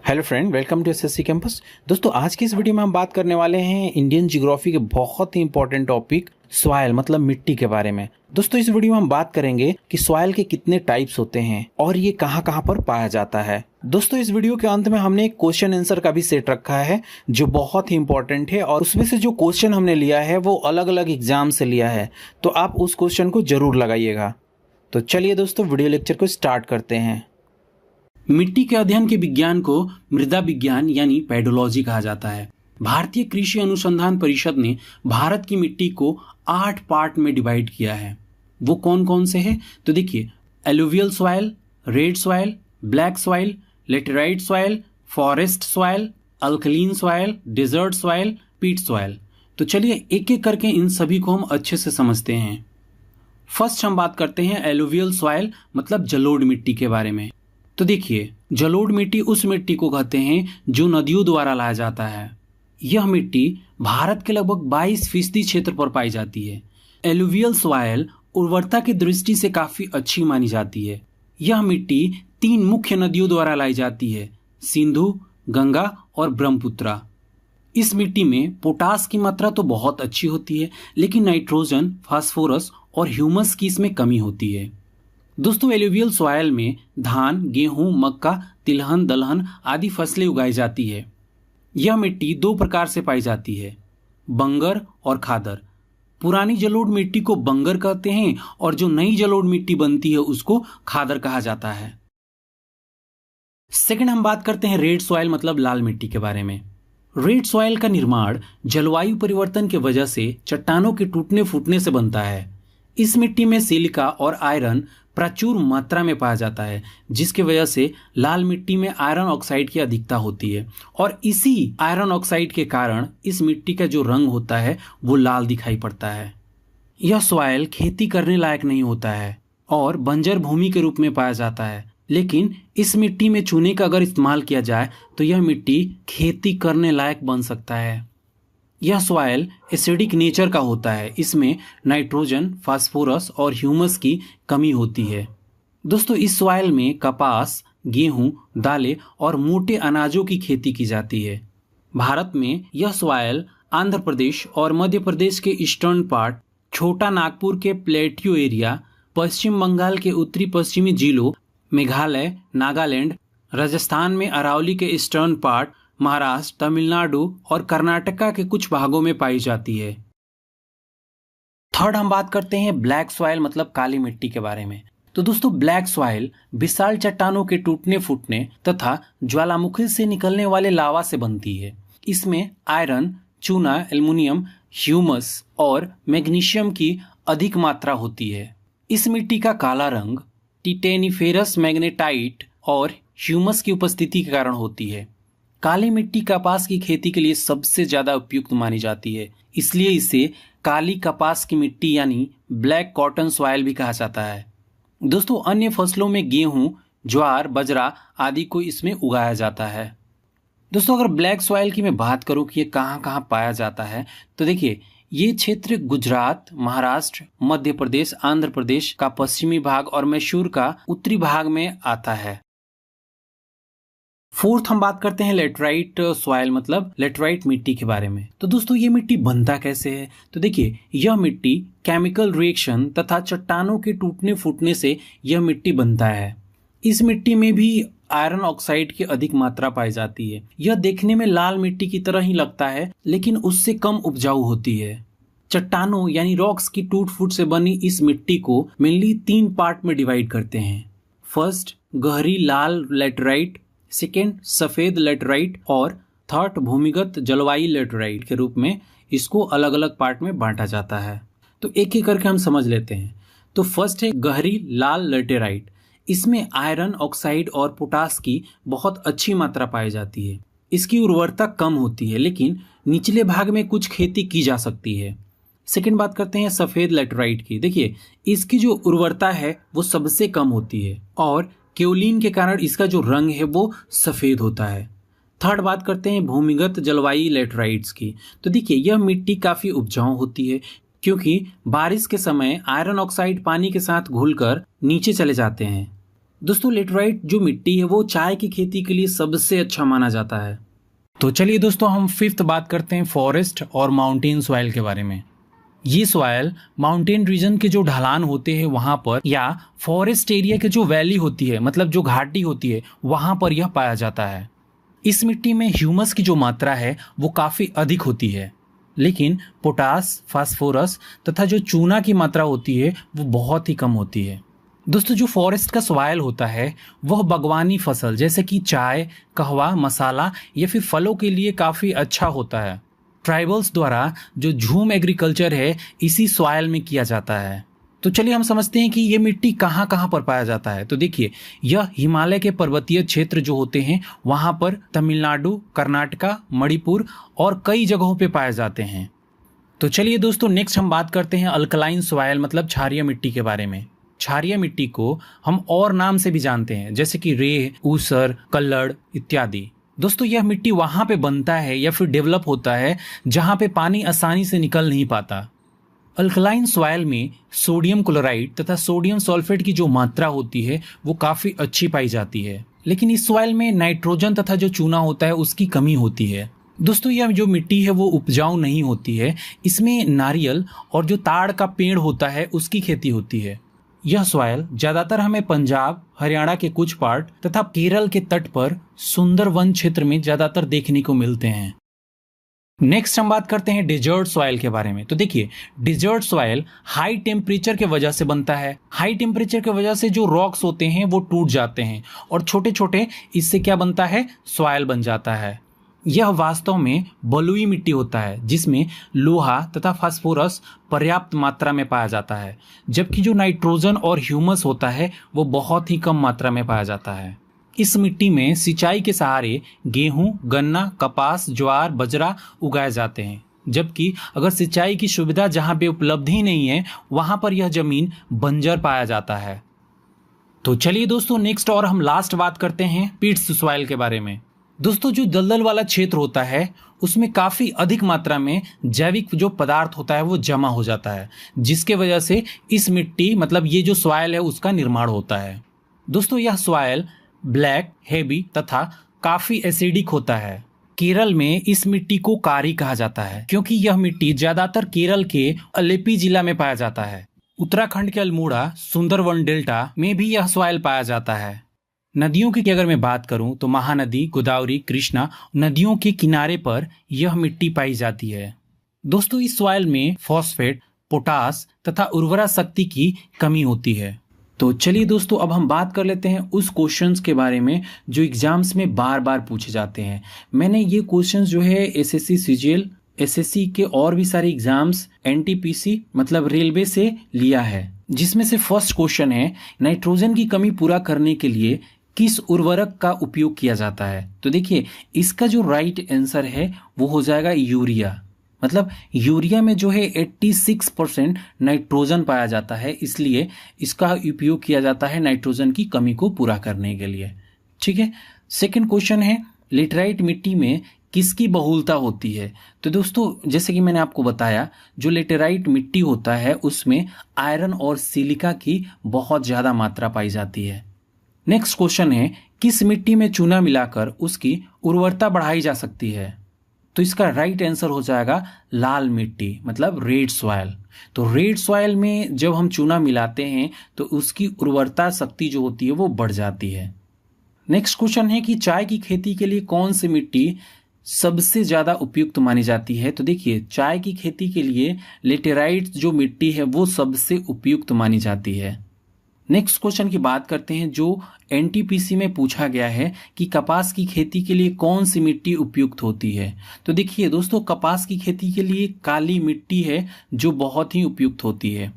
Hello friend, welcome to SSC campus. दोस्तों, आज की इस वीडियो में हम बात करने वाले हैं इंडियन ज्योग्राफी के बहुत ही इंपॉर्टेंट टॉपिक सॉइल मतलब मिट्टी के बारे में। दोस्तों, इस वीडियो में हम बात करेंगे कि सॉइल के कितने टाइप्स होते हैं और ये कहाँ कहाँ पर पाया जाता है। दोस्तों, इस वीडियो के अंत में हमने एक क्वेश्चन आंसर का भी सेट रखा है जो बहुत ही इंपॉर्टेंट है और उसमें से जो क्वेश्चन हमने लिया है वो अलग अलग एग्जाम से लिया है, तो आप उस क्वेश्चन को जरूर लगाइएगा। तो चलिए दोस्तों, वीडियो लेक्चर को स्टार्ट करते हैं। मिट्टी के अध्ययन के विज्ञान को मृदा विज्ञान यानी पेडोलॉजी कहा जाता है। भारतीय कृषि अनुसंधान परिषद ने भारत की मिट्टी को 8 पार्ट में डिवाइड किया है। वो कौन कौन से हैं? तो देखिए, alluvial soil, red soil, black soil, laterite soil, forest soil, alkaline soil, desert soil, peat soil. तो चलिए एक एक करके इन सभी को हम अच्छे से समझते हैं। फर्स्ट हम बात करते हैं एलुवियल सॉइल मतलब जलोढ़ मिट्टी के बारे में। तो देखिए, जलोढ़ मिट्टी उस मिट्टी को कहते हैं जो नदियों द्वारा लाया जाता है। यह मिट्टी भारत के लगभग 22% क्षेत्र पर पाई जाती है। एलुवियल सॉइल उर्वरता की दृष्टि से काफी अच्छी मानी जाती है। यह मिट्टी 3 मुख्य नदियों द्वारा लाई जाती है, सिंधु, गंगा और ब्रह्मपुत्रा। इस मिट्टी में पोटास की मात्रा तो बहुत अच्छी होती है, लेकिन नाइट्रोजन, फास्फोरस और ह्यूमस की इसमें कमी होती है। दोस्तों, एलुवियल सॉइल में धान, गेहूं, मक्का, तिलहन, दलहन आदि फसलें उगाई जाती है। यह मिट्टी 2 प्रकार से पाई जाती है, बंगर और खादर। पुरानी जलोढ़ मिट्टी को बंगर कहते हैं और जो नई जलोढ़ मिट्टी बनती है उसको खादर कहा जाता है। सेकंड हम बात करते हैं रेड सॉइल मतलब लाल मिट्टी के बारे में। रेड सॉइल का निर्माण जलवायु परिवर्तन की वजह से चट्टानों के टूटने फूटने से बनता है। इस मिट्टी में सिलिका और आयरन प्रचुर मात्रा में पाया जाता है, जिसकी वजह से लाल मिट्टी में आयरन ऑक्साइड की अधिकता होती है और इसी आयरन ऑक्साइड के कारण इस मिट्टी का जो रंग होता है वो लाल दिखाई पड़ता है। यह सॉइल खेती करने लायक नहीं होता है और बंजर भूमि के रूप में पाया जाता है, लेकिन इस मिट्टी में चूने का अगर इस्तेमाल किया जाए तो यह मिट्टी खेती करने लायक बन सकता है। यह सॉइल एसिडिक नेचर का होता है। इसमें नाइट्रोजन, फास्फोरस और ह्यूमस की कमी होती है। दोस्तों, इस सॉइल में कपास, गेहूं, दालें और मोटे अनाजों की खेती की जाती है। भारत में यह सॉइल आंध्र प्रदेश और मध्य प्रदेश के ईस्टर्न पार्ट, छोटा नागपुर के प्लेट्यू एरिया, पश्चिम बंगाल के उत्तरी पश्चिमी जिलों, मेघालय, नागालैंड, राजस्थान में अरावली के ईस्टर्न पार्ट, महाराष्ट्र, तमिलनाडु और कर्नाटका के कुछ भागों में पाई जाती है। थर्ड हम बात करते हैं ब्लैक सॉइल मतलब काली मिट्टी के बारे में। तो दोस्तों, ब्लैक सॉइल विशाल चट्टानों के टूटने फूटने तथा ज्वालामुखी से निकलने वाले लावा से बनती है। इसमें आयरन, चूना, एल्युमिनियम, ह्यूमस और मैग्नीशियम की अधिक मात्रा होती है। इस मिट्टी का काला रंग टिटेनिफेरस मैग्नेटाइट और ह्यूमस की उपस्थिति के कारण होती है। काली मिट्टी कपास की खेती के लिए सबसे ज्यादा उपयुक्त मानी जाती है, इसलिए इसे काली कपास की मिट्टी यानी ब्लैक कॉटन सॉइल भी कहा जाता है। दोस्तों, अन्य फसलों में गेहूं, ज्वार, बाजरा आदि को इसमें उगाया जाता है। दोस्तों, अगर ब्लैक सॉइल की मैं बात करूं कि ये कहां कहां पाया जाता है, तो देखिए, ये क्षेत्र गुजरात, महाराष्ट्र, मध्य प्रदेश, आंध्र प्रदेश का पश्चिमी भाग और मैसूर का उत्तरी भाग में आता है। फोर्थ हम बात करते हैं लेटराइट सॉइल मतलब लेटराइट मिट्टी के बारे में। तो दोस्तों, ये मिट्टी बनता कैसे है? तो देखिए, यह मिट्टी केमिकल रिएक्शन तथा चट्टानों के टूटने फूटने से यह मिट्टी बनता है। इस मिट्टी में भी आयरन ऑक्साइड की अधिक मात्रा पाई जाती है। यह देखने में लाल मिट्टी की तरह ही लगता है, लेकिन उससे कम उपजाऊ होती है। चट्टानों यानी रॉक्स की टूट फूट से बनी इस मिट्टी को मेनली 3 पार्ट में डिवाइड करते हैं। फर्स्ट, गहरी लाल लेटराइट, सेकेंड, सफेद लेटराइट और थर्ड, भूमिगत जलवायु लेटराइट के रूप में इसको अलग अलग पार्ट में बांटा जाता है। तो एक एक करके हम समझ लेते हैं। तो फर्स्ट है गहरी लाल लेटेराइट। इसमें आयरन ऑक्साइड और पोटास की बहुत अच्छी मात्रा पाई जाती है। इसकी उर्वरता कम होती है, लेकिन निचले भाग में कुछ खेती की जा सकती है। सेकेंड बात करते हैं सफेद लेटराइट की। देखिए, इसकी जो उर्वरता है वो सबसे कम होती है और केओलिन के कारण इसका जो रंग है वो सफेद होता है। थर्ड बात करते हैं भूमिगत जलवायु लेटराइट्स की। तो देखिए, यह मिट्टी काफी उपजाऊ होती है क्योंकि बारिश के समय आयरन ऑक्साइड पानी के साथ घुलकर नीचे चले जाते हैं। दोस्तों लेटराइट जो मिट्टी है वो चाय की खेती के लिए सबसे अच्छा माना जाता है। तो चलिए दोस्तों हम फिफ्थ बात करते हैं फॉरेस्ट और माउंटेन सॉइल के बारे में। ये सॉइल माउंटेन रीजन के जो ढलान होते हैं वहां पर, या फॉरेस्ट एरिया के जो वैली होती है मतलब जो घाटी होती है वहां पर यह पाया जाता है। इस मिट्टी में ह्यूमस की जो मात्रा है वो काफ़ी अधिक होती है, लेकिन पोटास, फास्फोरस तथा जो चूना की मात्रा होती है वो बहुत ही कम होती है। दोस्तों जो फॉरेस्ट का सॉइल होता है वह बागवानी फसल जैसे कि चाय, कहवा, मसाला या फिर फलों के लिए काफ़ी अच्छा होता है। ट्राइबल्स द्वारा जो झूम एग्रीकल्चर है इसी सॉइल में किया जाता है। तो चलिए हम समझते हैं कि ये मिट्टी कहाँ कहाँ पर पाया जाता है। तो देखिए यह हिमालय के पर्वतीय क्षेत्र जो होते हैं वहाँ पर तमिलनाडु, कर्नाटका, मणिपुर और कई जगहों पे पाए जाते हैं। तो चलिए दोस्तों नेक्स्ट हम बात करते हैं अल्कलाइन सॉइल मतलब क्षारीय मिट्टी के बारे में। क्षारीय मिट्टी को हम और नाम से भी जानते हैं जैसे कि रेह, ऊसर, कल्लड़ इत्यादि। दोस्तों यह मिट्टी वहां पे बनता है या फिर डेवलप होता है जहां पे पानी आसानी से निकल नहीं पाता। अल्कलाइन सॉइल में सोडियम क्लोराइड तथा सोडियम सल्फेट की जो मात्रा होती है वो काफ़ी अच्छी पाई जाती है, लेकिन इस सॉइल में नाइट्रोजन तथा जो चूना होता है उसकी कमी होती है। दोस्तों यह जो मिट्टी है वो उपजाऊ नहीं होती है। इसमें नारियल और जो ताड़ का पेड़ होता है उसकी खेती होती है। यह सॉइल ज़्यादातर हमें पंजाब, हरियाणा के कुछ पार्ट तथा केरल के तट पर सुंदरवन क्षेत्र में ज़्यादातर देखने को मिलते हैं। नेक्स्ट हम बात करते हैं डेजर्ट सॉइल के बारे में। तो देखिए डेजर्ट सॉइल हाई टेम्परेचर के वजह से बनता है। हाई टेम्परेचर के वजह से जो रॉक्स होते हैं वो टूट जाते हैं और छोटे छोटे इससे क्या बनता है, सॉइल बन जाता है। यह वास्तव में बलुई मिट्टी होता है जिसमें लोहा तथा फास्फोरस पर्याप्त मात्रा में पाया जाता है, जबकि जो नाइट्रोजन और ह्यूमस होता है वो बहुत ही कम मात्रा में पाया जाता है। इस मिट्टी में सिंचाई के सहारे गेहूं, गन्ना, कपास, ज्वार, बाजरा उगाए जाते हैं, जबकि अगर सिंचाई की सुविधा जहां पे उपलब्ध ही नहीं है वहां पर यह जमीन बंजर पाया जाता है। तो चलिए दोस्तों नेक्स्ट और हम लास्ट बात करते हैं पिट्स सॉइल के बारे में। दोस्तों जो दलदल वाला क्षेत्र होता है उसमें काफ़ी अधिक मात्रा में जैविक जो पदार्थ होता है वो जमा हो जाता है, जिसके वजह से इस मिट्टी मतलब ये जो सॉइल है उसका निर्माण होता है। दोस्तों यह सॉइल ब्लैक, हेवी तथा काफ़ी एसिडिक होता है। केरल में इस मिट्टी को कारी कहा जाता है क्योंकि यह मिट्टी ज़्यादातर केरल के अलेपी जिला में पाया जाता है। उत्तराखंड के अल्मोड़ा, सुंदरवन डेल्टा में भी यह सॉइल पाया जाता है। नदियों की अगर मैं बात करूं तो महानदी, गोदावरी, कृष्णा नदियों के किनारे पर यह मिट्टी पाई जाती है। दोस्तों इस सॉइल में फॉस्फेट, पोटास तथा उर्वरा शक्ति की कमी होती है। तो चलिए दोस्तों अब हम बात कर लेते हैं उस क्वेश्चंस के बारे में जो एग्जाम्स में बार बार पूछे जाते हैं। मैंने ये क्वेश्चंस जो है एसएससी सीजीएल, एसएससी के और भी सारे एग्जाम्स, एनटीपीसी मतलब रेलवे से लिया है, जिसमें से फर्स्ट क्वेश्चन है नाइट्रोजन की कमी पूरा करने के लिए किस उर्वरक का उपयोग किया जाता है। तो देखिए इसका जो राइट आंसर है वो हो जाएगा यूरिया। मतलब यूरिया में जो है 86% नाइट्रोजन पाया जाता है, इसलिए इसका उपयोग किया जाता है नाइट्रोजन की कमी को पूरा करने के लिए। ठीक है। सेकंड क्वेश्चन है लेटराइट मिट्टी में किसकी बहुलता होती है। तो दोस्तों जैसे कि मैंने आपको बताया जो लेटेराइट मिट्टी होता है उसमें आयरन और सिलिका की बहुत ज़्यादा मात्रा पाई जाती है। नेक्स्ट क्वेश्चन है किस मिट्टी में चूना मिलाकर उसकी उर्वरता बढ़ाई जा सकती है। तो इसका राइट आंसर हो जाएगा लाल मिट्टी मतलब रेड सॉइल। तो रेड सॉइल में जब हम चूना मिलाते हैं तो उसकी उर्वरता शक्ति जो होती है वो बढ़ जाती है। नेक्स्ट क्वेश्चन है कि चाय की खेती के लिए कौन सी मिट्टी सबसे ज़्यादा उपयुक्त मानी जाती है। तो देखिए चाय की खेती के लिए लेटेराइट जो मिट्टी है वो सबसे उपयुक्त मानी जाती है। नेक्स्ट क्वेश्चन की बात करते हैं जो एनटीपीसी में पूछा गया है कि कपास की खेती के लिए कौन सी मिट्टी उपयुक्त होती है। तो देखिए दोस्तों कपास की खेती के लिए काली मिट्टी है जो बहुत ही उपयुक्त होती है।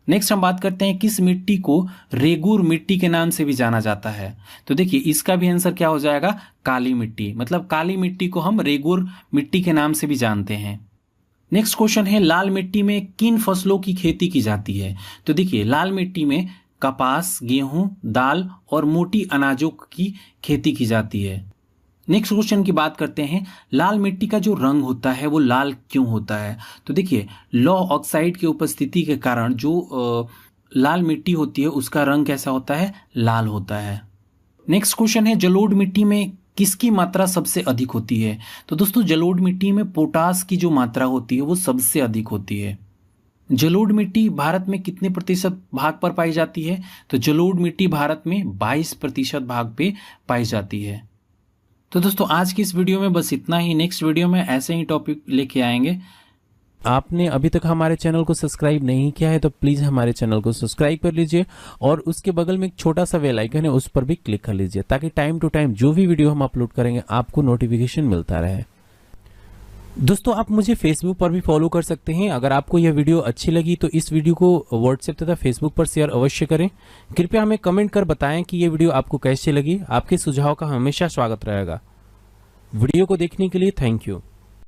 नेक्स्ट हम बात करते हैं किस मिट्टी को रेगुर मिट्टी के नाम से भी जाना जाता है। तो देखिए इसका भी आंसर क्या हो जाएगा काली मिट्टी। मतलब काली मिट्टी को हम रेगुर मिट्टी के नाम से भी जानते हैं। नेक्स्ट क्वेश्चन है लाल मिट्टी में किन फसलों की खेती की जाती है। तो देखिए लाल मिट्टी में कपास, गेहूं, दाल और मोटी अनाजों की खेती की जाती है। नेक्स्ट क्वेश्चन की बात करते हैं लाल मिट्टी का जो रंग होता है वो लाल क्यों होता है। तो देखिए लौ ऑक्साइड की उपस्थिति के कारण जो लाल मिट्टी होती है उसका रंग कैसा होता है, लाल होता है। नेक्स्ट क्वेश्चन है जलोढ़ मिट्टी में किसकी मात्रा सबसे अधिक होती है? तो दोस्तों जलोढ़ मिट्टी में पोटास की जो मात्रा होती है वो सबसे अधिक होती है। जलोढ़ मिट्टी भारत में कितने प्रतिशत भाग पर पाई जाती है? तो जलोढ़ मिट्टी भारत में 22% भाग पे पाई जाती है। तो दोस्तों आज की इस वीडियो में बस इतना ही। नेक्स्ट वीडियो में ऐसे ही टॉपिक लेके आएंगे। आपने अभी तक हमारे चैनल को सब्सक्राइब नहीं किया है तो प्लीज़ हमारे चैनल को सब्सक्राइब कर लीजिए और उसके बगल में एक छोटा सा बेल आइकन है उस पर भी क्लिक कर लीजिए ताकि टाइम टू टाइम जो भी वीडियो हम अपलोड करेंगे आपको नोटिफिकेशन मिलता रहे। दोस्तों आप मुझे फेसबुक पर भी फॉलो कर सकते हैं। अगर आपको यह वीडियो अच्छी लगी तो इस वीडियो को व्हाट्सएप तथा फेसबुक पर शेयर अवश्य करें। कृपया हमें कमेंट कर बताएं कि ये वीडियो आपको कैसी लगी। आपके सुझाव का हमेशा स्वागत रहेगा। वीडियो को देखने के लिए थैंक यू।